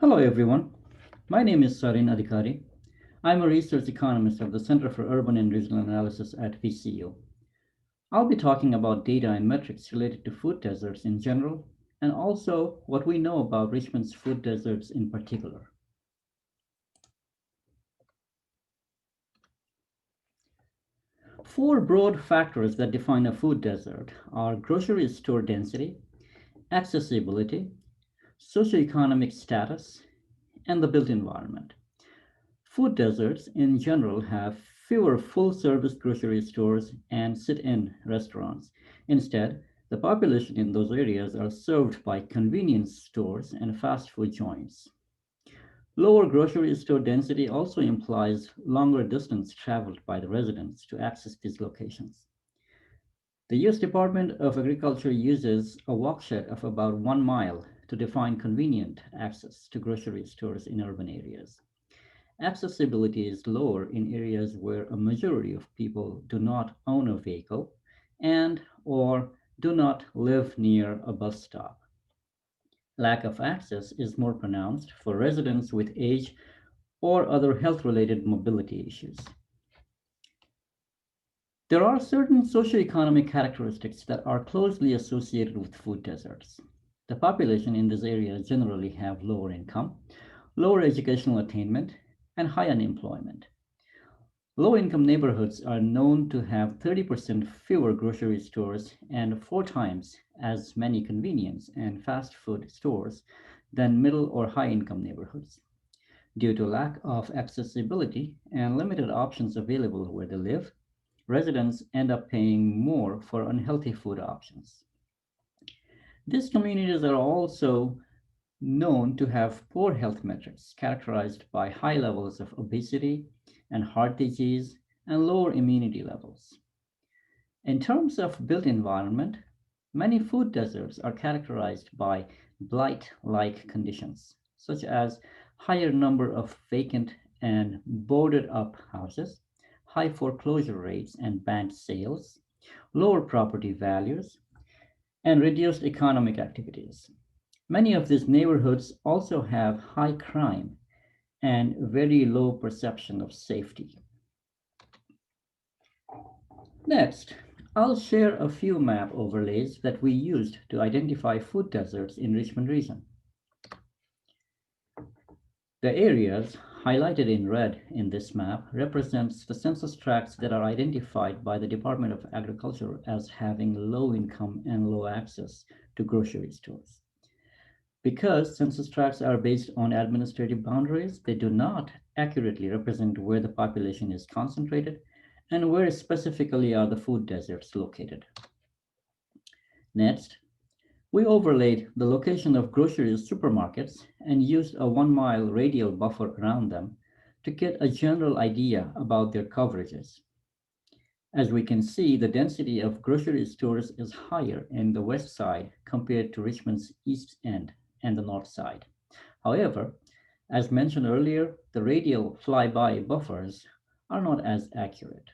Hello, everyone. My name is Sarin Adhikari. I'm a research economist at the Center for Urban and Regional Analysis at VCU. I'll be talking about data and metrics related to food deserts in general, and also what we know about Richmond's food deserts in particular. Four broad factors that define a food desert are grocery store density, accessibility, socioeconomic status, and the built environment. Food deserts in general have fewer full service grocery stores and sit in restaurants. Instead, the population in those areas are served by convenience stores and fast food joints. Lower grocery store density also implies longer distance traveled by the residents to access these locations. The U.S. Department of Agriculture uses a watershed of about 1 mile to define convenient access to grocery stores in urban areas. Accessibility is lower in areas where a majority of people do not own a vehicle and or do not live near a bus stop. Lack of access is more pronounced for residents with age or other health-related mobility issues. There are certain socioeconomic characteristics that are closely associated with food deserts. The population in this area generally have lower income, lower educational attainment, and high unemployment. Low-income neighborhoods are known to have 30% fewer grocery stores and four times as many convenience and fast food stores than middle or high-income neighborhoods. Due to lack of accessibility and limited options available where they live, residents end up paying more for unhealthy food options. These communities are also known to have poor health metrics characterized by high levels of obesity and heart disease and lower immunity levels. In terms of built environment, many food deserts are characterized by blight-like conditions, such as higher number of vacant and boarded up houses, high foreclosure rates and banned sales, lower property values, and reduced economic activities. Many of these neighborhoods also have high crime and very low perception of safety. Next, I'll share a few map overlays that we used to identify food deserts in Richmond region. The areas highlighted in red in this map represents the census tracts that are identified by the Department of Agriculture as having low income and low access to grocery stores. Because census tracts are based on administrative boundaries, they do not accurately represent where the population is concentrated and where specifically are the food deserts located. Next, we overlaid the location of grocery supermarkets and used a 1 mile radial buffer around them to get a general idea about their coverages. As we can see, the density of grocery stores is higher in the west side compared to Richmond's east end and the north side. However, as mentioned earlier, the radial flyby buffers are not as accurate.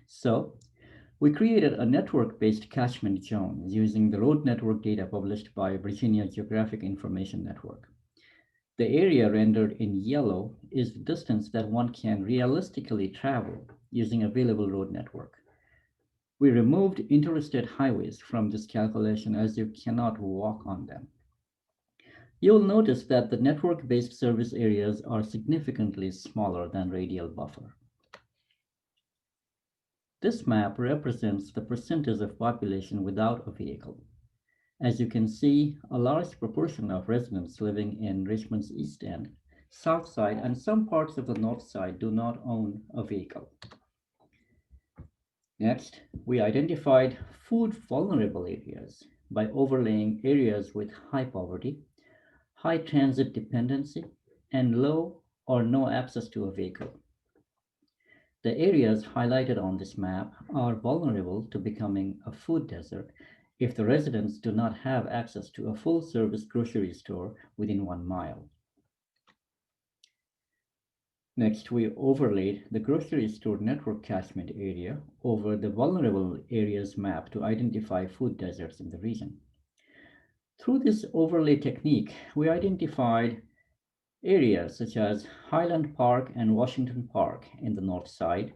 So, we created a network-based catchment zone using the road network data published by Virginia Geographic Information Network. The area rendered in yellow is the distance that one can realistically travel using available road network. We removed interstate highways from this calculation as you cannot walk on them. You'll notice that the network-based service areas are significantly smaller than radial buffer. This map represents the percentage of population without a vehicle. As you can see, a large proportion of residents living in Richmond's East End, South Side, and some parts of the North Side do not own a vehicle. Next, we identified food vulnerable areas by overlaying areas with high poverty, high transit dependency, and low or no access to a vehicle. The areas highlighted on this map are vulnerable to becoming a food desert if the residents do not have access to a full service grocery store within 1 mile. Next, we overlaid the grocery store network catchment area over the vulnerable areas map to identify food deserts in the region. Through this overlay technique, we identified areas such as Highland Park and Washington Park in the north side,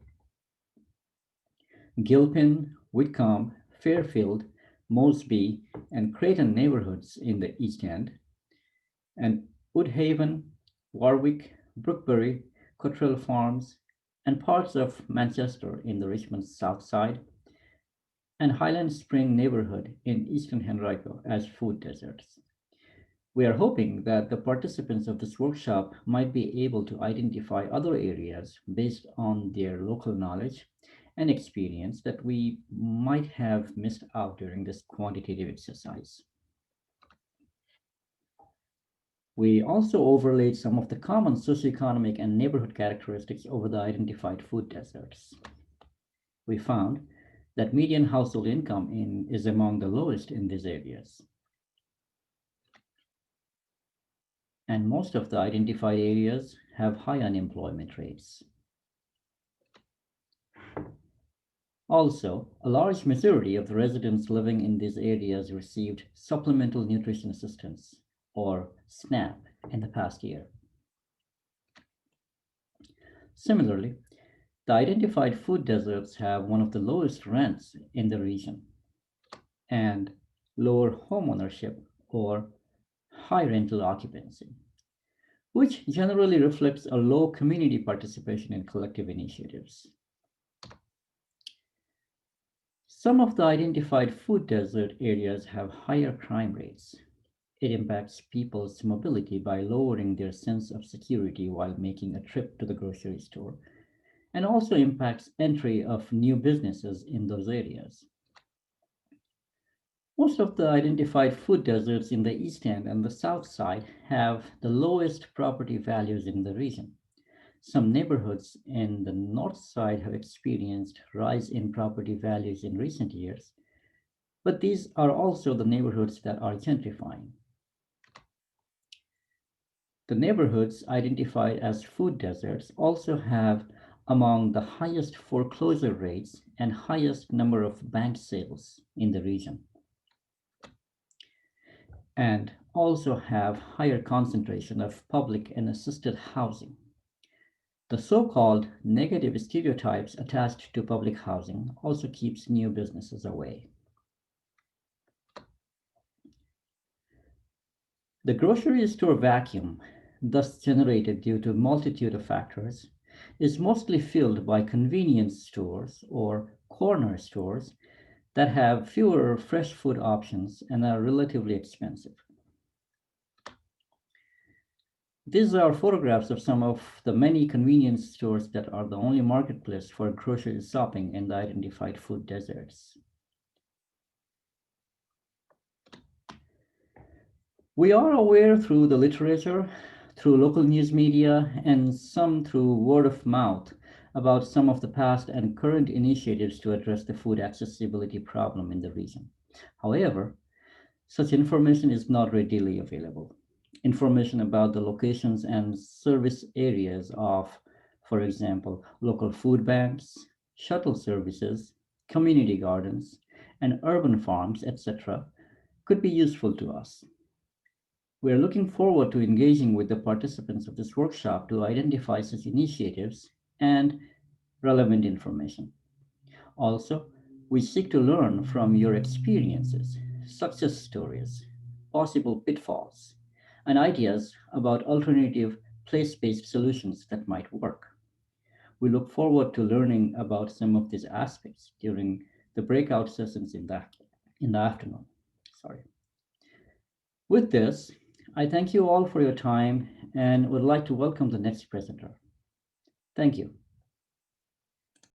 Gilpin, Whitcomb, Fairfield, Mosby, and Creighton neighborhoods in the east end, and Woodhaven, Warwick, Brookbury, Cottrell Farms, and parts of Manchester in the Richmond south side, and Highland Spring neighborhood in eastern Henrico as food deserts. We are hoping that the participants of this workshop might be able to identify other areas based on their local knowledge and experience that we might have missed out during this quantitative exercise. We also overlaid some of the common socioeconomic and neighborhood characteristics over the identified food deserts. We found that median household income is among the lowest in these areas. And most of the identified areas have high unemployment rates. Also, a large majority of the residents living in these areas received Supplemental Nutrition Assistance, or SNAP, in the past year. Similarly, the identified food deserts have one of the lowest rents in the region and lower homeownership or high rental occupancy, which generally reflects a low community participation in collective initiatives. Some of the identified food desert areas have higher crime rates. It impacts people's mobility by lowering their sense of security while making a trip to the grocery store, and also impacts entry of new businesses in those areas. Most of the identified food deserts in the east end and the south side have the lowest property values in the region. Some neighborhoods in the north side have experienced rise in property values in recent years, but these are also the neighborhoods that are gentrifying. The neighborhoods identified as food deserts also have among the highest foreclosure rates and highest number of bank sales in the region, and also have higher concentration of public and assisted housing. The so-called negative stereotypes attached to public housing also keeps new businesses away. The grocery store vacuum, thus generated due to a multitude of factors, is mostly filled by convenience stores or corner stores that have fewer fresh food options and are relatively expensive. These are photographs of some of the many convenience stores that are the only marketplace for grocery shopping in the identified food deserts. We are aware through the literature, through local news media, and some through word of mouth about some of the past and current initiatives to address the food accessibility problem in the region. However, such information is not readily available. Information about the locations and service areas of, for example, local food banks, shuttle services, community gardens, and urban farms, etc., could be useful to us. We are looking forward to engaging with the participants of this workshop to identify such initiatives and relevant information. Also, we seek to learn from your experiences, success stories, possible pitfalls, and ideas about alternative place-based solutions that might work. We look forward to learning about some of these aspects during the breakout sessions in the afternoon. Sorry. With this, I thank you all for your time and would like to welcome the next presenter. Thank you.